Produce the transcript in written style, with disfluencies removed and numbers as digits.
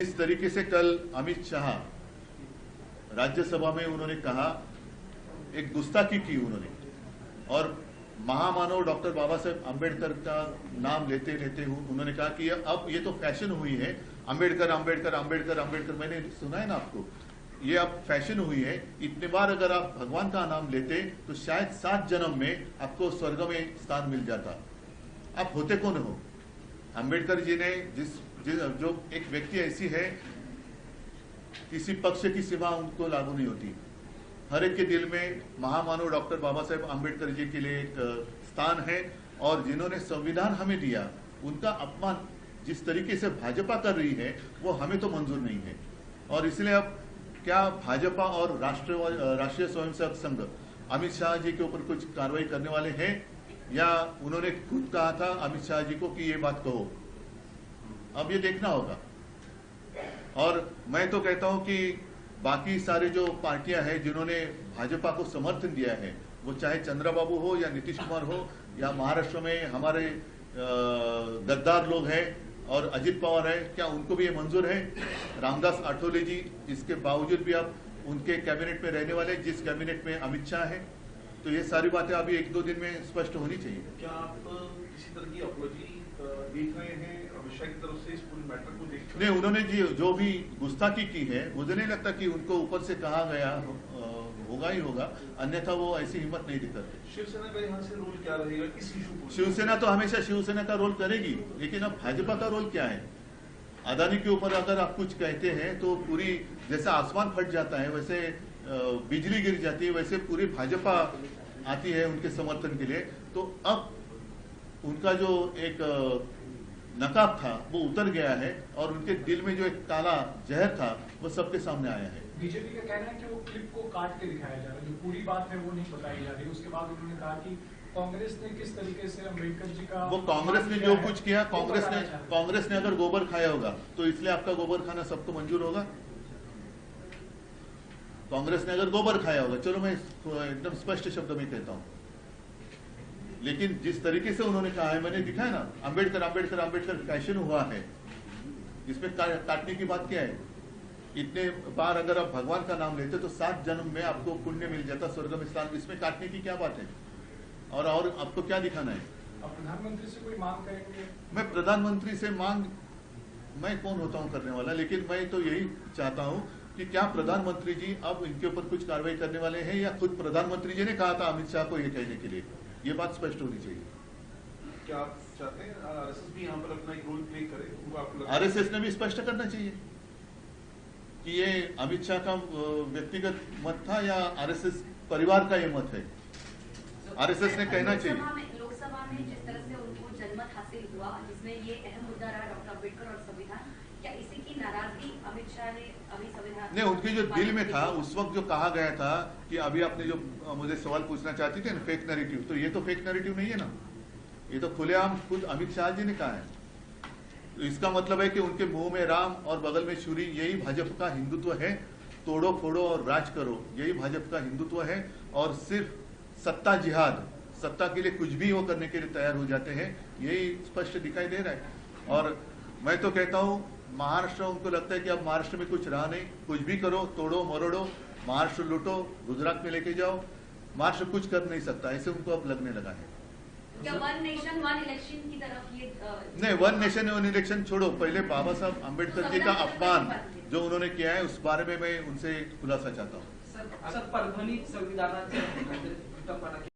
इस तरीके से कल अमित शाह राज्यसभा में उन्होंने कहा, एक गुस्ताखी की उन्होंने, और महामानव डॉक्टर बाबा साहेब अम्बेडकर का नाम लेते लेते उन्होंने कहा कि अब ये तो फैशन हुई है, अम्बेडकर अम्बेडकर अम्बेडकर अम्बेडकर। मैंने सुना है ना आपको, ये अब फैशन हुई है। इतने बार अगर आप भगवान का नाम लेते तो शायद 7 जन्म में आपको स्वर्ग में स्थान मिल जाता। आप होते कौन हो? अम्बेडकर जी ने जो एक व्यक्ति ऐसी है, किसी पक्ष की सीमा उनको लागू नहीं होती। हर एक के दिल में महामानव डॉक्टर बाबा साहेब अम्बेडकर जी के लिए एक स्थान है, और जिन्होंने संविधान हमें दिया, उनका अपमान जिस तरीके से भाजपा कर रही है वो हमें तो मंजूर नहीं है। और इसलिए अब क्या भाजपा और राष्ट्रीय स्वयंसेवक संघ अमित शाह जी के ऊपर कुछ कार्रवाई करने वाले हैं, या उन्होंने खुद कहा था अमित शाह जी को कि ये बात कहो? अब ये देखना होगा। और मैं तो कहता हूं कि बाकी सारे जो पार्टियां हैं जिन्होंने भाजपा को समर्थन दिया है, वो चाहे चंद्रबाबू हो या नीतीश कुमार हो, या महाराष्ट्र में हमारे गद्दार लोग हैं और अजित पवार है, क्या उनको भी ये मंजूर है? रामदास आठवले जी, इसके बावजूद भी अब उनके कैबिनेट में रहने वाले, जिस कैबिनेट में अमित शाह है, तो ये सारी बातें अभी 1-2 दिन में स्पष्ट होनी चाहिए। क्या आप किसी तरह की अपॉलॉजी देख रहे हैं अमित शाह की तरफ से इस पूरे मैटर को देख रहे हैं? नहीं, उन्होंने जो भी गुस्ताखी की है, मुझे नहीं लगता कि उनको ऊपर से कहा गया होगा ही होगा, अन्यथा वो ऐसी हिम्मत नहीं दिखाते। शिवसेना का यहाँ से रोल क्या रहेगा इस इशू को? शिवसेना तो हमेशा शिवसेना का रोल करेगी, लेकिन अब भाजपा का रोल क्या है? अदानी के ऊपर अगर आप कुछ कहते हैं तो पूरी, जैसा आसमान फट जाता है वैसे बिजली गिर जाती है, वैसे पूरी भाजपा आती है उनके समर्थन के लिए। तो अब उनका जो एक नकाब था वो उतर गया है, और उनके दिल में जो एक काला जहर था वो सबके सामने आया है। बीजेपी का कहना है कि वो क्लिप को काट के दिखाया जा रहा है, जो पूरी बात है वो नहीं बताई जा रही। उसके बाद उन्होंने कहा कि कांग्रेस ने किस तरीके से अम्बेडकर जी का, वो कांग्रेस ने जो कुछ किया, कांग्रेस ने अगर गोबर खाया होगा तो इसलिए आपका गोबर खाना सबको मंजूर होगा? कांग्रेस ने अगर गोबर खाया होगा, चलो मैं एकदम स्पष्ट शब्द में कहता हूं, लेकिन जिस तरीके से उन्होंने कहा है, मैंने दिखाया ना, अम्बेडकर अम्बेडकर अम्बेडकर फैशन हुआ है, इसमें काटने की बात क्या है? इतने बार अगर आप भगवान का नाम लेते तो 7 जन्म में आपको पुण्य मिल जाता, स्वर्ग में स्थान। इसमें काटने की क्या बात है? और आपको क्या दिखाना है? अब प्रधानमंत्री से कोई मांग करेंगे? मैं प्रधानमंत्री से मांग, मैं कौन होता हूं करने वाला, लेकिन मैं तो यही चाहता हूं कि क्या प्रधानमंत्री जी अब इनके ऊपर कुछ कार्रवाई करने वाले हैं, या खुद प्रधानमंत्री जी ने कहा था अमित शाह को ये कहने के लिए? ये बात स्पष्ट होनी चाहिए। क्या आप चाहते हैं आरएसएस भी यहाँ पर अपना एक रोल प्ले करे? आरएसएस ने भी स्पष्ट करना चाहिए कि ये अमित शाह का व्यक्तिगत मत था या आरएसएस परिवार का ये मत है। आरएसएस ने कहना चाहिए। लोकसभा में जिस तरह से उनको जनमत हासिल हुआ, जिसमें ये अहम मुद्दा रहा डॉक्टर अम्बेडकर और संविधान, क्या इसी की नाराजगी अमित शाह ने अभी संविधान नहीं, उनके जो दिल में था उस वक्त जो कहा गया था कि अभी आपने जो मुझे सवाल पूछना चाहती थी ना, फेक नैरेटिव, तो ये तो फेक नैरेटिव नहीं है ना, ये तो खुलेआम खुद अमित शाह जी ने कहा है। तो इसका मतलब है कि उनके मुंह में राम और बगल में छुरी, यही भाजपा का हिंदुत्व है। तोड़ो फोड़ो और राज करो, यही भाजपा का हिंदुत्व है। और सिर्फ सत्ता जिहाद, सत्ता के लिए कुछ भी वो करने के लिए तैयार हो जाते हैं, यही स्पष्ट दिखाई दे रहा है। और मैं तो कहता हूं, महाराष्ट्र, उनको लगता है कि अब महाराष्ट्र में कुछ रहा नहीं, कुछ भी करो, तोड़ो मरोड़ो, महाराष्ट्र लूटो, गुजरात में लेके जाओ, महाराष्ट्र कुछ कर नहीं सकता, ऐसे उनको अब लगने लगा है। क्या वन नेशन वन इलेक्शन की तरफ ये नहीं, वन नेशन वन इलेक्शन छोड़ो, पहले बाबा साहब अम्बेडकर जी का अपमान जो उन्होंने किया है उस बारे में मैं उनसे खुलासा चाहता हूँ। सर परभणी संविधानाचे